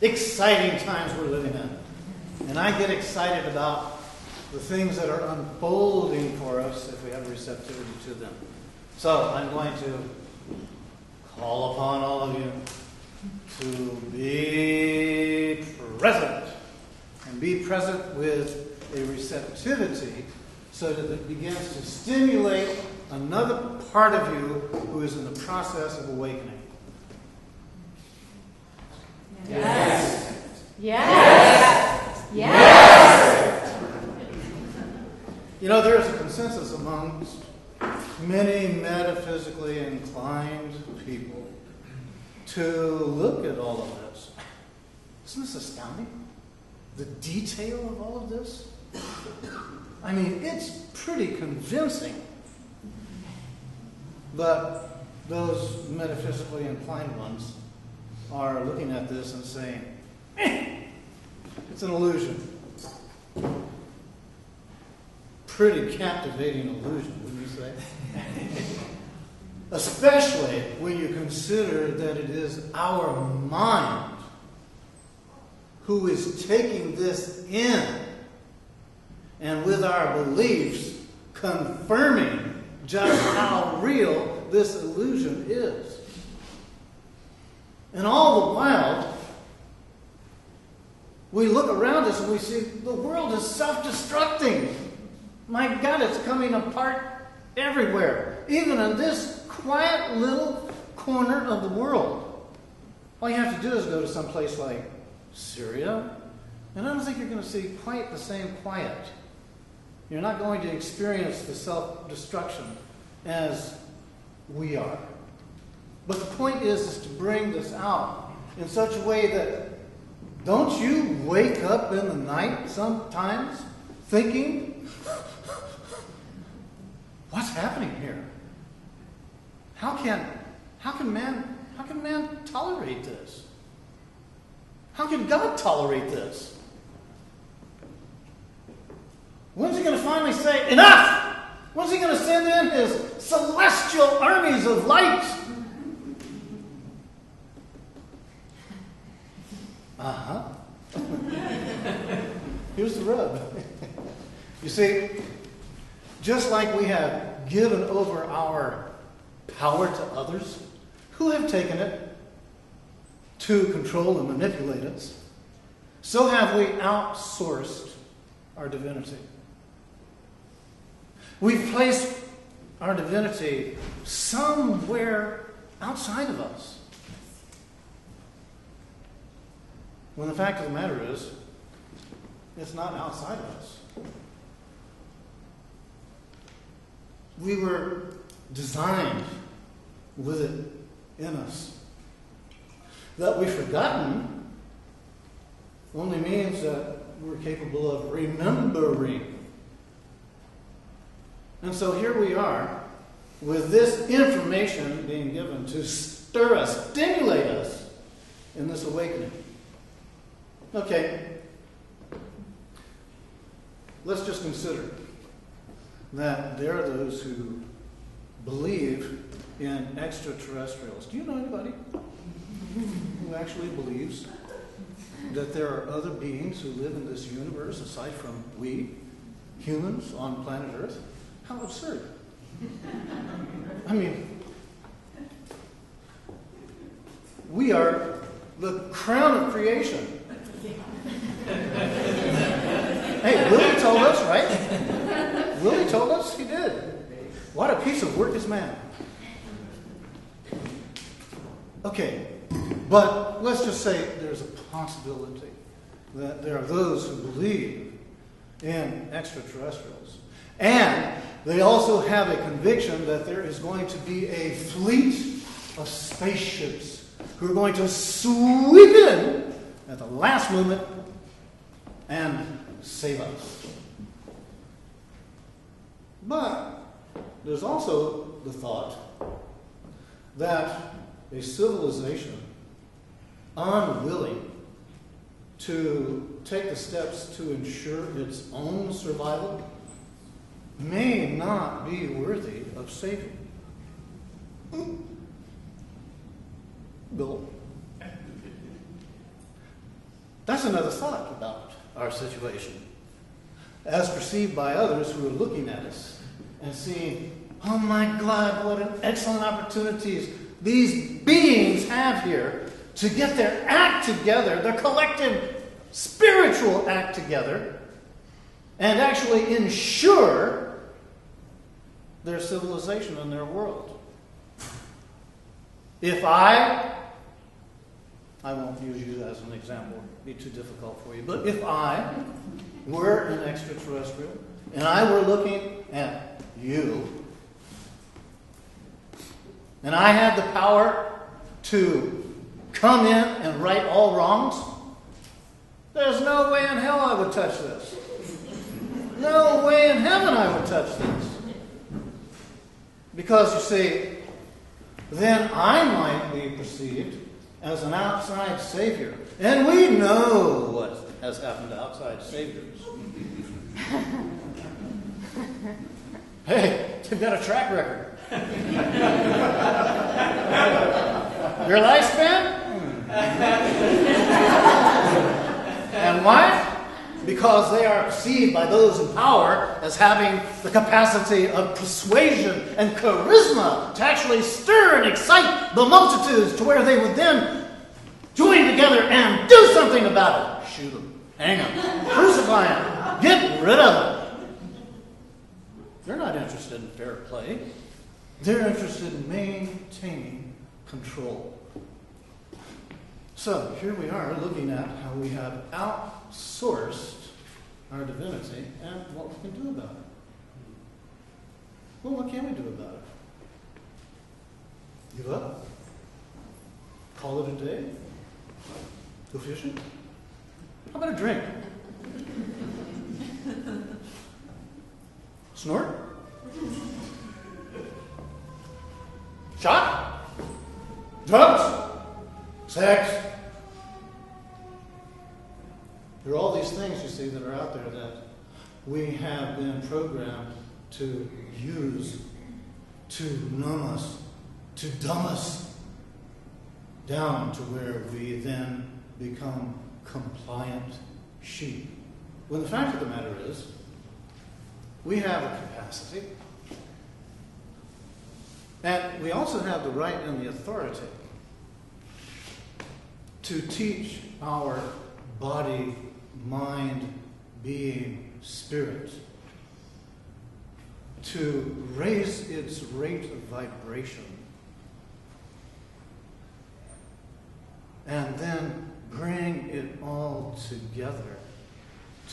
exciting times we're living in. And I get excited about the things that are unfolding for us if we have a receptivity to them. So I'm going to call upon all of you to be present. And be present with a receptivity so that it begins to stimulate another part of you who is in the process of awakening. Yes. Yes. Yes. Yes. You know, there is a consensus amongst many metaphysically inclined people to look at all of this. Isn't this astounding? The detail of all of this? I mean, it's pretty convincing. But those metaphysically inclined ones are looking at this and saying, it's an illusion. Pretty captivating illusion, wouldn't you say? Especially when you consider that it is our mind who is taking this in and with our beliefs confirming just how real this illusion is. And all the while, we look around us and we see the world is self-destructing. My God, it's coming apart everywhere, even in this quiet little corner of the world. All you have to do is go to some place like Syria, and I don't think you're going to see quite the same quiet. You're not going to experience the self-destruction as we are. But the point is to bring this out in such a way that, don't you wake up in the night sometimes thinking, what's happening here? How can man tolerate this? How can God tolerate this? When's he going to finally say, enough? When's he going to send in his celestial armies of light? Uh-huh. Here's the rub. You see, just like we have given over our power to others who have taken it to control and manipulate us, so have we outsourced our divinity. We've placed our divinity somewhere outside of us. When the fact of the matter is, it's not outside of us. We were designed with it in us. That we've forgotten only means that we're capable of remembering. And so here we are, with this information being given to stir us, stimulate us in this awakening. Okay, let's just consider that there are those who believe in extraterrestrials. Do you know anybody who actually believes that there are other beings who live in this universe aside from we, humans on planet Earth? How absurd. I mean, we are the crown of creation. Hey, Willie told us, right? Willie told us, he did. What a piece of work is man. Okay, but let's just say there's a possibility that there are those who believe in extraterrestrials. And they also have a conviction that there is going to be a fleet of spaceships who are going to sweep in at the last moment and save us. But there's also the thought that a civilization unwilling to take the steps to ensure its own survival may not be worthy of saving. Bill, That's another thought about our situation, as perceived by others who are looking at us and seeing, oh my God, what an excellent opportunities these beings have here to get their act together, their collective spiritual act together, and actually ensure their civilization and their world. If I won't use you as an example, it'd be too difficult for you, but if I were an extraterrestrial and I were looking at you, and I had the power to come in and right all wrongs, there's no way in hell I would touch this. No way in heaven I would touch this. Because, you see, then I might be perceived as an outside savior. And we know what has happened to outside saviors. Hey, they've got a track record. Your lifespan? And why? Because they are perceived by those in power as having the capacity of persuasion and charisma to actually stir and excite the multitudes to where they would then join together and do something about it. Shoot them, hang them, crucify them, get rid of them. They're not interested in fair play. They're interested in maintaining control. So here we are looking at how we have outsourced our divinity and what we can do about it. Well, what can we do about it? Give up? Call it a day? Go fishing? How about a drink? Snort? Shot? Drugs? Sex? There are all these things, you see, that are out there that we have been programmed to use to numb us, to dumb us down to where we then become compliant sheep. When the fact of the matter is, we have a capacity, and we also have the right and the authority to teach our body, mind, being, spirit to raise its rate of vibration and then bring it all together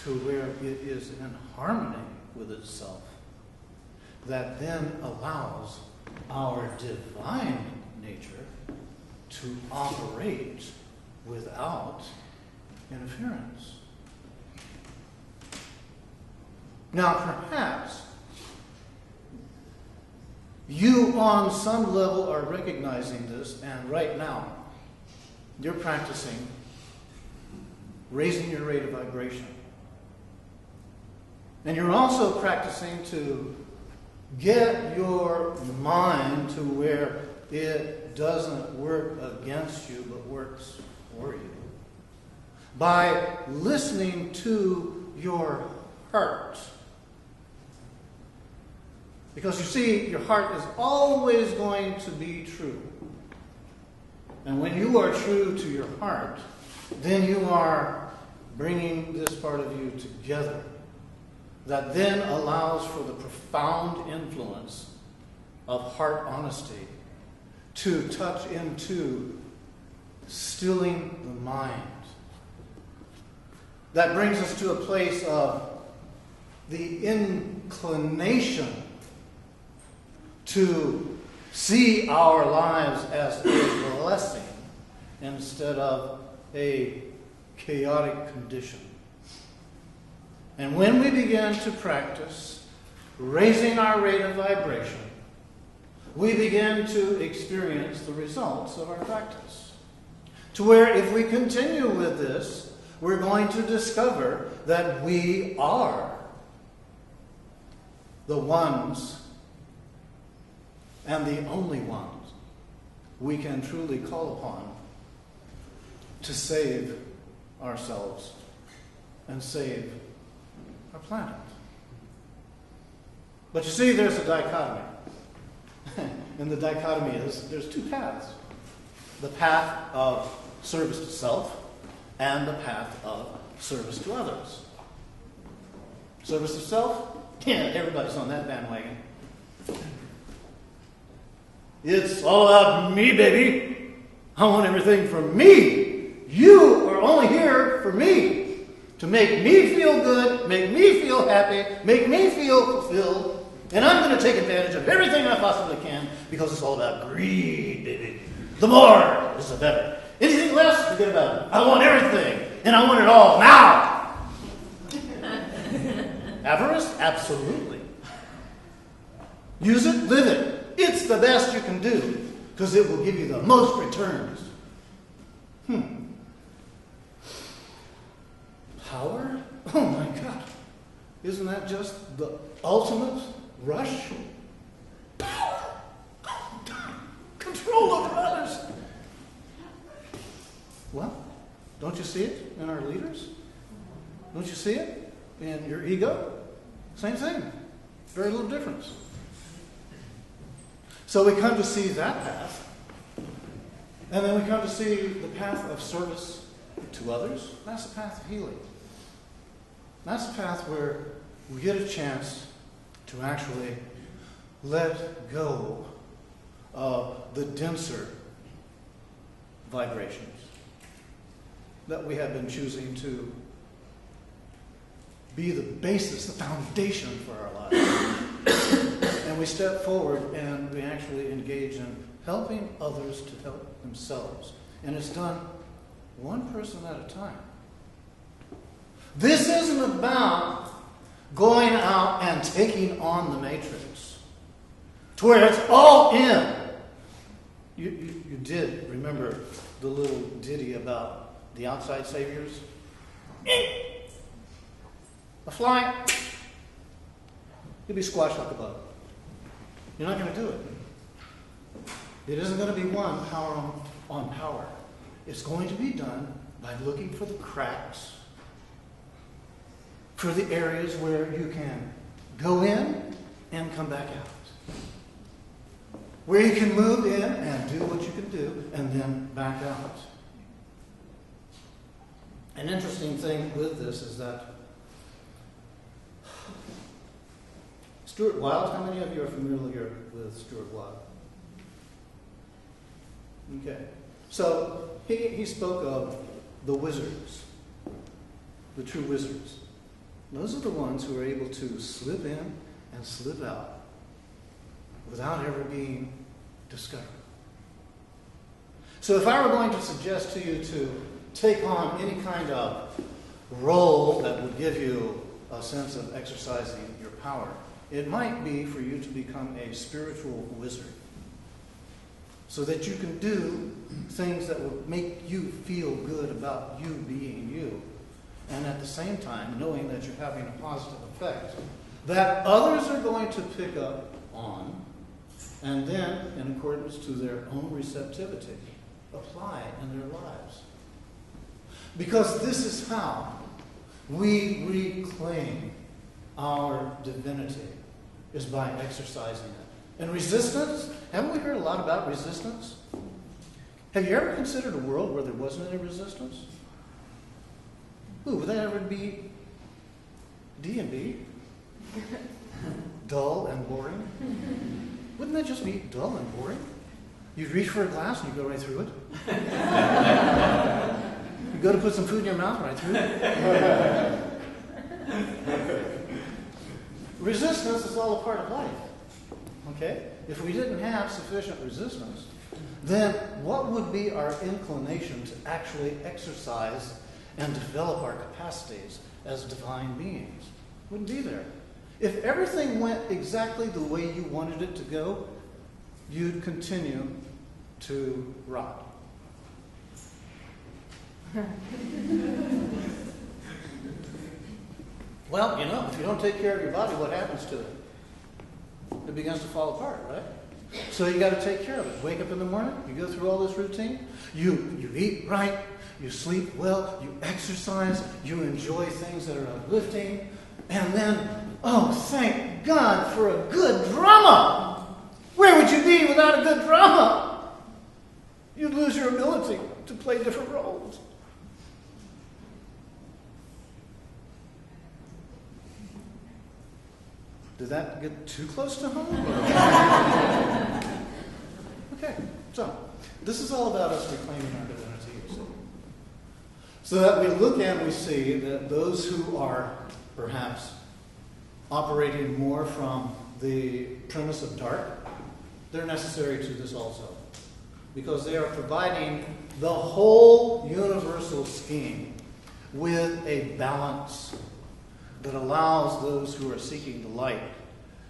to where it is in harmony with itself, that then allows our divine nature to operate without interference. Now, perhaps you on some level are recognizing this, and right now you're practicing raising your rate of vibration. And you're also practicing to get your mind to where it doesn't work against you but works for you, by listening to your heart. Because you see, your heart is always going to be true. And when you are true to your heart, then you are bringing this part of you together. That then allows for the profound influence of heart honesty to touch into stilling the mind. That brings us to a place of the inclination to see our lives as a blessing instead of a chaotic condition. And when we begin to practice raising our rate of vibration, we begin to experience the results of our practice. To where if we continue with this, we're going to discover that we are the ones and the only ones we can truly call upon to save ourselves and save our planet. But you see, there's a dichotomy. And the dichotomy is there's two paths. The path of service to self and the path of service to others. Service to self? Yeah, everybody's on that bandwagon. It's all about me, baby. I want everything from me. You are only here for me. To make me feel good, make me feel happy, make me feel fulfilled. And I'm going to take advantage of everything I possibly can because it's all about greed, baby. The more is the better. Anything less, forget about it. I want everything, and I want it all now. Avarice? Absolutely. Use it, live it. It's the best you can do because it will give you the most returns. Power? Oh my God. Isn't that just the ultimate rush? Power! Control over others. Well, don't you see it in our leaders? Don't you see it in your ego? Same thing. Very little difference. So we come to see that path. And then we come to see the path of service to others. That's the path of healing. That's the path where we get a chance to actually let go of the denser vibrations that we have been choosing to be the basis, the foundation for our lives. And we step forward and we actually engage in helping others to help themselves. And it's done one person at a time. This isn't about going out and taking on the matrix to where it's all in. You did remember the little ditty about the outside saviors? A fly, you'll be squashed like a bug. You're not going to do it. It isn't going to be one power on power. It's going to be done by looking for the cracks, for the areas where you can go in and come back out. Where you can move in and do what you can do and then back out. An interesting thing with this is that Stuart Wilde, how many of you are familiar with Stuart Wilde? Okay. So he spoke of the wizards, the true wizards. Those are the ones who are able to slip in and slip out without ever being discovered. So if I were going to suggest to you to take on any kind of role that would give you a sense of exercising your power, it might be for you to become a spiritual wizard so that you can do things that will make you feel good about you being you, and at the same time knowing that you're having a positive effect that others are going to pick up on, and then, in accordance to their own receptivity, apply in their lives. Because this is how we reclaim our divinity, is by exercising it. And resistance, haven't we heard a lot about resistance? Have you ever considered a world where there wasn't any resistance? Ooh, would that ever be D&D? Dull and boring? Wouldn't that just be dull and boring? You'd reach for a glass and you go right through it. You go to put some food in your mouth, right through it. Resistance is all a part of life. Okay? If we didn't have sufficient resistance, then what would be our inclination to actually exercise and develop our capacities as divine beings? Wouldn't be there. If everything went exactly the way you wanted it to go, you'd continue to rot. Well, if you don't take care of your body, what happens to it? It begins to fall apart, right? So you got to take care of it. Wake up in the morning, you go through all this routine, you eat right, you sleep well, you exercise, you enjoy things that are uplifting, and then, oh, thank God for a good drama. Where would you be without a good drama? You'd lose your ability to play different roles. Did that get too close to home? Okay, so this is all about us reclaiming our divinity, you see. So that we look and we see that those who are perhaps operating more from the premise of dark, they're necessary to this also. Because they are providing the whole universal scheme with a balance that allows those who are seeking the light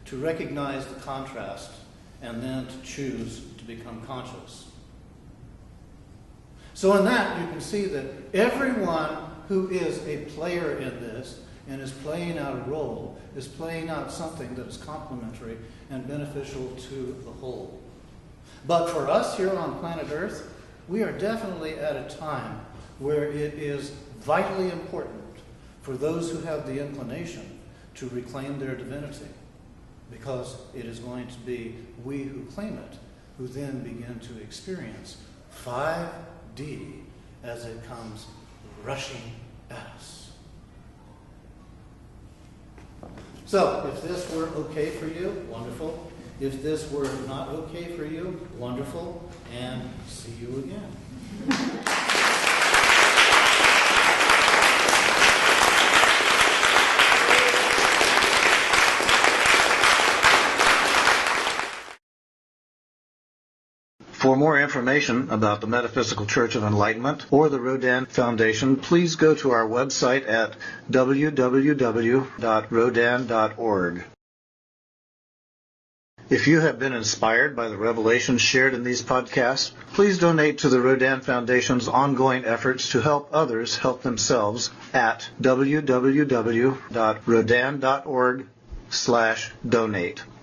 to recognize the contrast and then to choose to become conscious. So in that, you can see that everyone who is a player in this and is playing out a role is playing out something that is complementary and beneficial to the whole. But for us here on planet Earth, we are definitely at a time where it is vitally important for those who have the inclination to reclaim their divinity, because it is going to be we who claim it who then begin to experience 5D as it comes rushing at us. So, if this were okay for you, wonderful. If this were not okay for you, wonderful. And see you again. For more information about the Metaphysical Church of Enlightenment or the Rodin Foundation, please go to our website at www.rodin.org. If you have been inspired by the revelations shared in these podcasts, please donate to the Rodin Foundation's ongoing efforts to help others help themselves at www.rodin.org/donate.